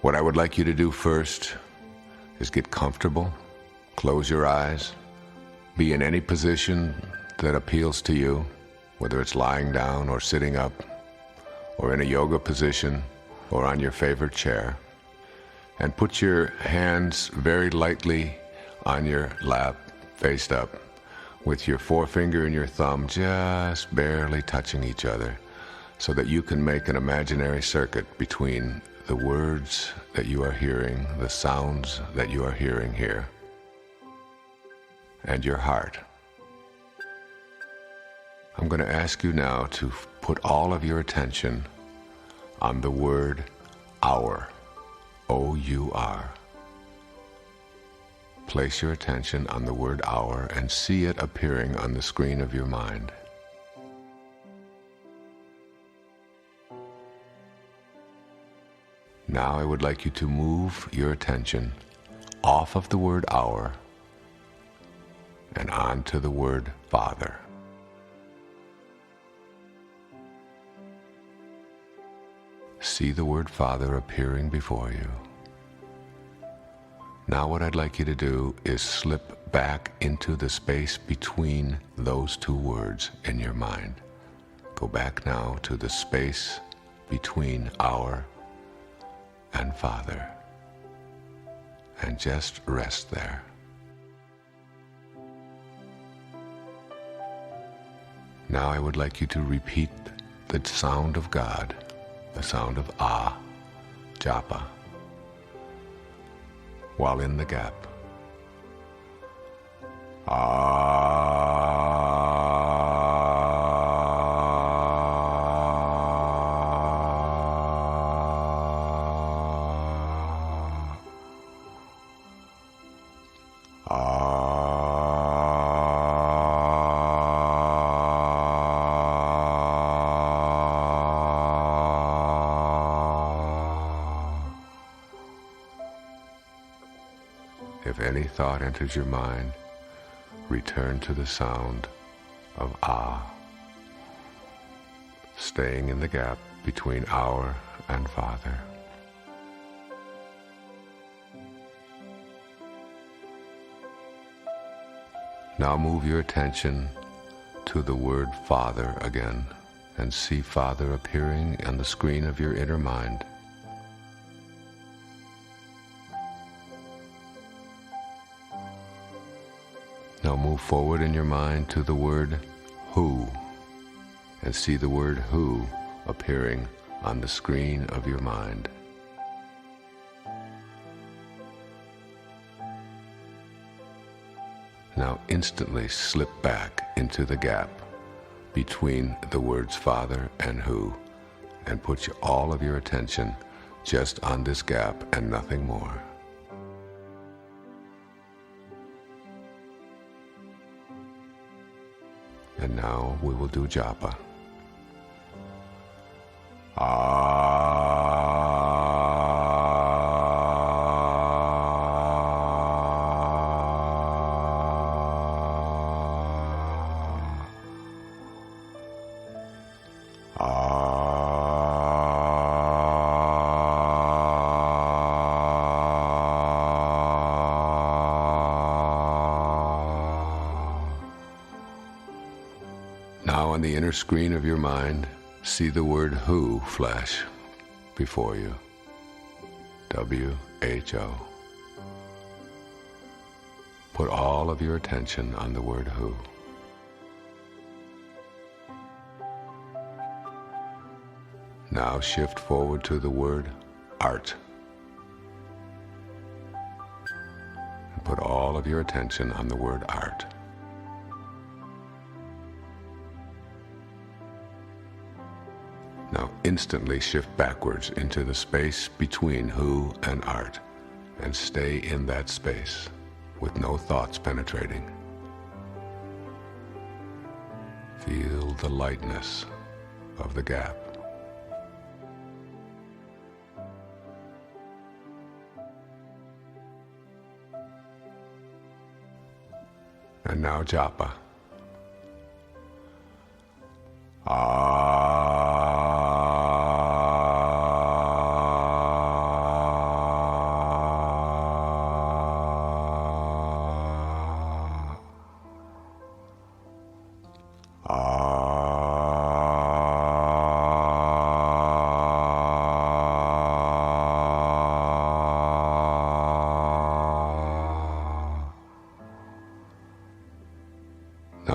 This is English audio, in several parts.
What I would like you to do first is get comfortable, close your eyes, be in any position that appeals to you, whether it's lying down or sitting up, or in a yoga position, or on your favorite chair. And put your hands very lightly on your lap, faced up, with your forefinger and your thumb just barely touching each other, so that you can make an imaginary circuit between the words that you are hearing, the sounds that you are hearing here, and your heart. I'm going to ask you now to put all of your attention on the word hour, O-U-R. Place your attention on the word hour and see it appearing on the screen of your mind. Now I would like you to move your attention off of the word hour and on to the word Father. See the word Father appearing before you. Now what I'd like you to do is slip back into the space between those two words in your mind. Go back now to the space between our and Father, and just rest there. Now I would like you to repeat the sound of God, the sound of Ah, Japa, while in the gap. If any thought enters your mind, return to the sound of Ah, staying in the gap between our and Father. Now move your attention to the word Father again, and see Father appearing on the screen of your inner mind. Now move forward in your mind to the word Who, and see the word Who appearing on the screen of your mind. Now instantly slip back into the gap between the words Father and Who, and put all of your attention just on this gap and nothing more. And now we will do Japa. Now on the inner screen of your mind, see the word Who flash before you. W-H-O. Put all of your attention on the word Who. Now shift forward to the word Art. And put all of your attention on the word Art. Now instantly shift backwards into the space between Who and Art, and stay in that space with no thoughts penetrating. Feel the lightness of the gap. And now Japa. Ah.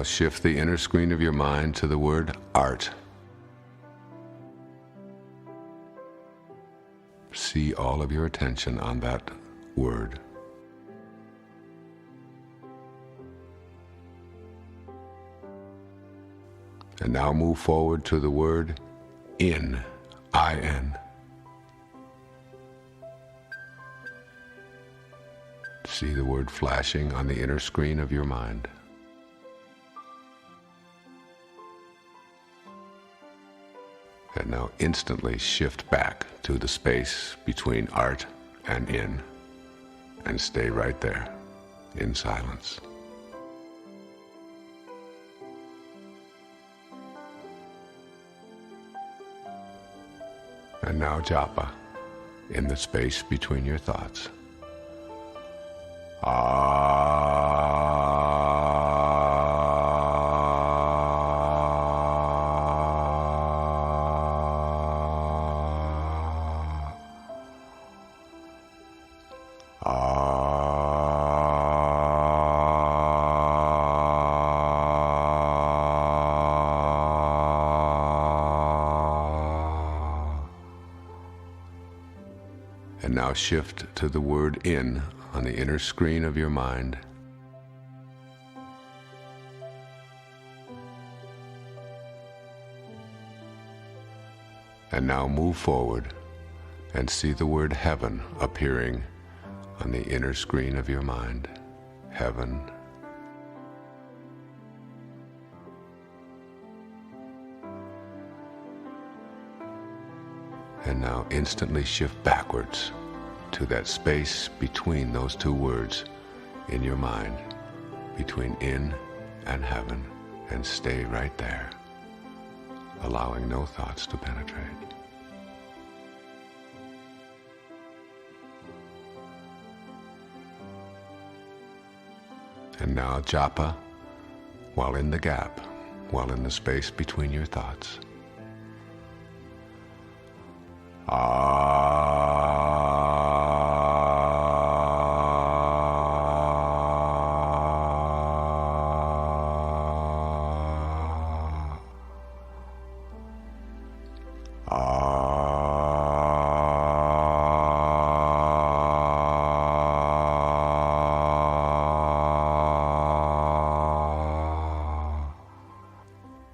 now shift the inner screen of your mind to the word art. See all of your attention on that word. And now move forward to the word in, I-N. See the word flashing on the inner screen of your mind. And now instantly shift back to the space between art and in, and stay right there in silence. And now Japa, in the space between your thoughts. And now shift to the word in on the inner screen of your mind. And now move forward and see the word heaven appearing on the inner screen of your mind. Heaven. And now instantly shift backwards to that space between those two words in your mind, between in and heaven, and stay right there, allowing no thoughts to penetrate. And now Japa, while in the gap, while in the space between your thoughts.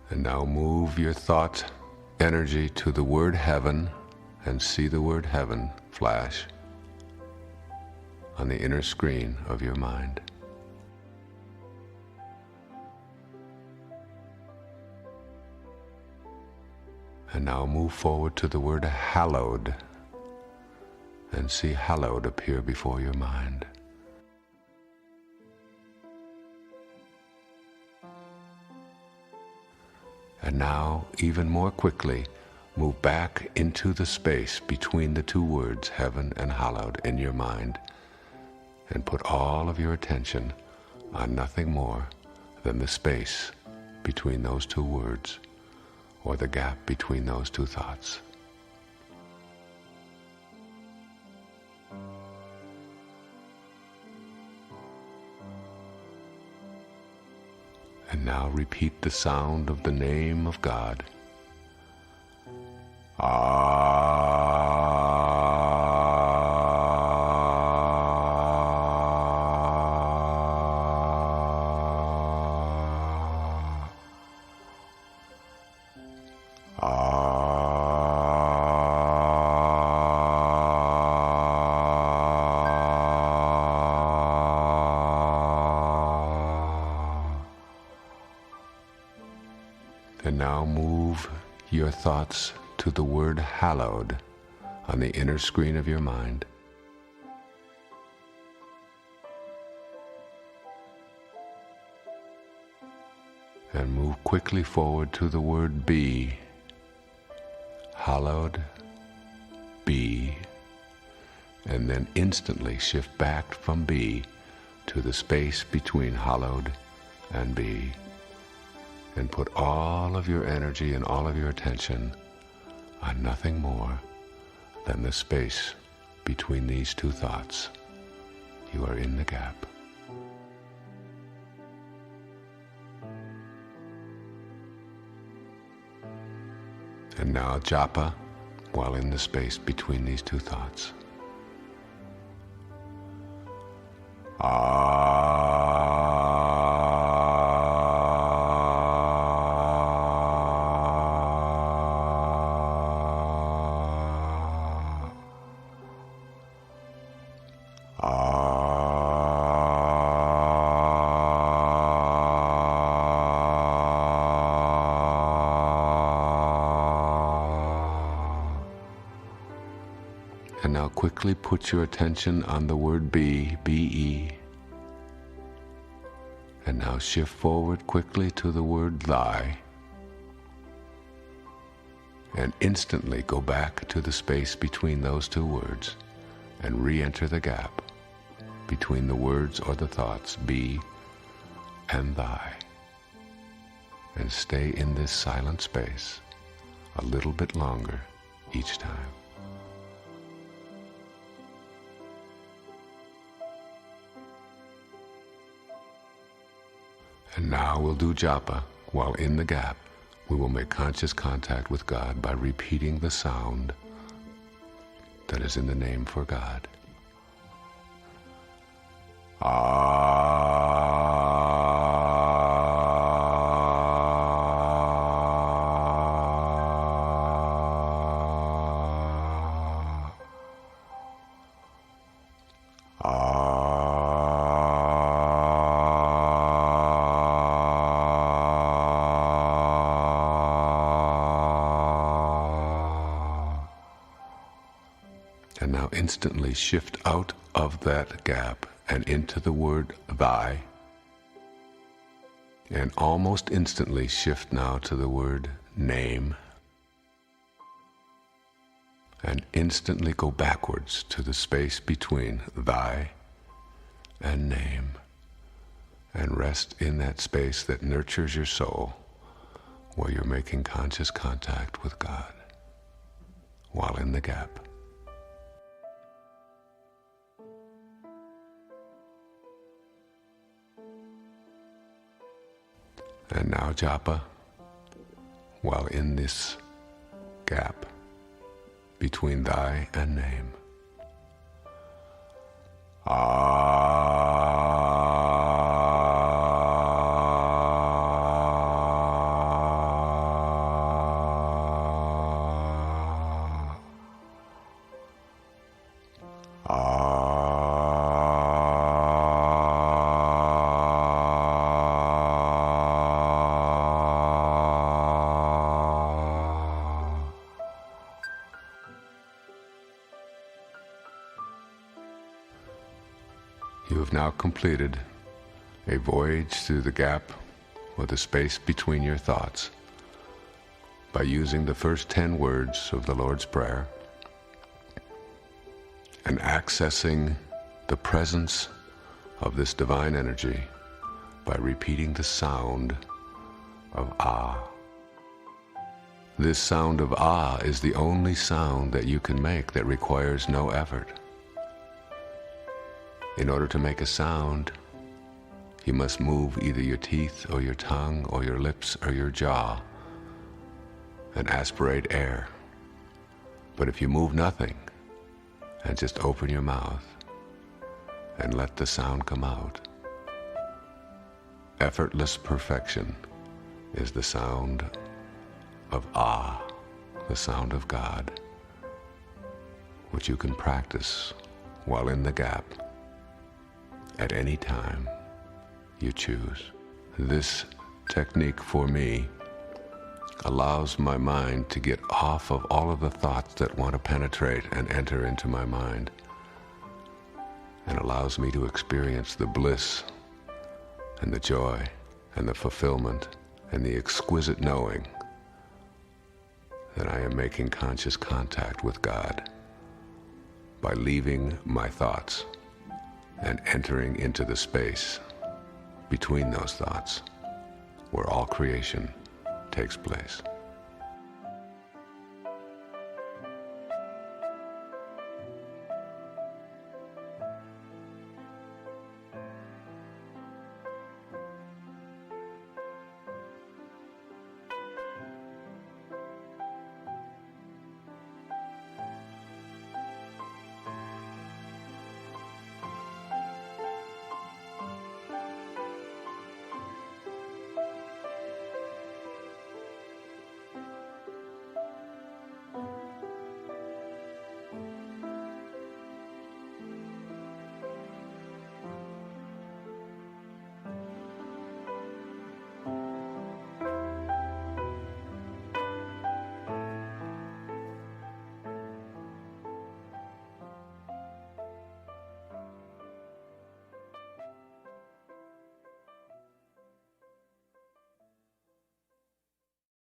And now move your thought energy to the word heaven and see the word heaven flash on the inner screen of your mind. And now move forward to the word hallowed and see hallowed appear before your mind. And now, even more quickly, move back into the space between the two words, heaven and hallowed, in your mind, and put all of your attention on nothing more than the space between those two words, or the gap between those two thoughts. And now repeat the sound of the name of God. And now move your thoughts to the word hallowed on the inner screen of your mind. And move quickly forward to the word be. Hallowed, be. And then instantly shift back from be to the space between hallowed and be. And put all of your energy and all of your attention on nothing more than the space between these two thoughts. You are in the gap. And now Japa while in the space between these two thoughts. And now quickly put your attention on the word be, B-E. And now shift forward quickly to the word thy. And instantly go back to the space between those two words and re-enter the gap between the words or the thoughts be and thy. And stay in this silent space a little bit longer each time. And now we'll do Japa while in the gap. We will make conscious contact with God by repeating the sound that is in the name for God. And now instantly shift out of that gap and into the word thy. And almost instantly shift now to the word name. And instantly go backwards to the space between thy and name. And rest in that space that nurtures your soul while you're making conscious contact with God while in the gap. And now Japa while in this gap between thy and name. You have now completed a voyage through the gap or the space between your thoughts by using the first 10 words of the Lord's Prayer and accessing the presence of this divine energy by repeating the sound of Ah. This sound of Ah is the only sound that you can make that requires no effort. In order to make a sound, you must move either your teeth or your tongue or your lips or your jaw and aspirate air. But if you move nothing and just open your mouth and let the sound come out, effortless perfection is the sound of Ah, the sound of God, which you can practice while in the gap at any time you choose. This technique for me allows my mind to get off of all of the thoughts that want to penetrate and enter into my mind, and allows me to experience the bliss and the joy and the fulfillment and the exquisite knowing that I am making conscious contact with God by leaving my thoughts and entering into the space between those thoughts where all creation takes place.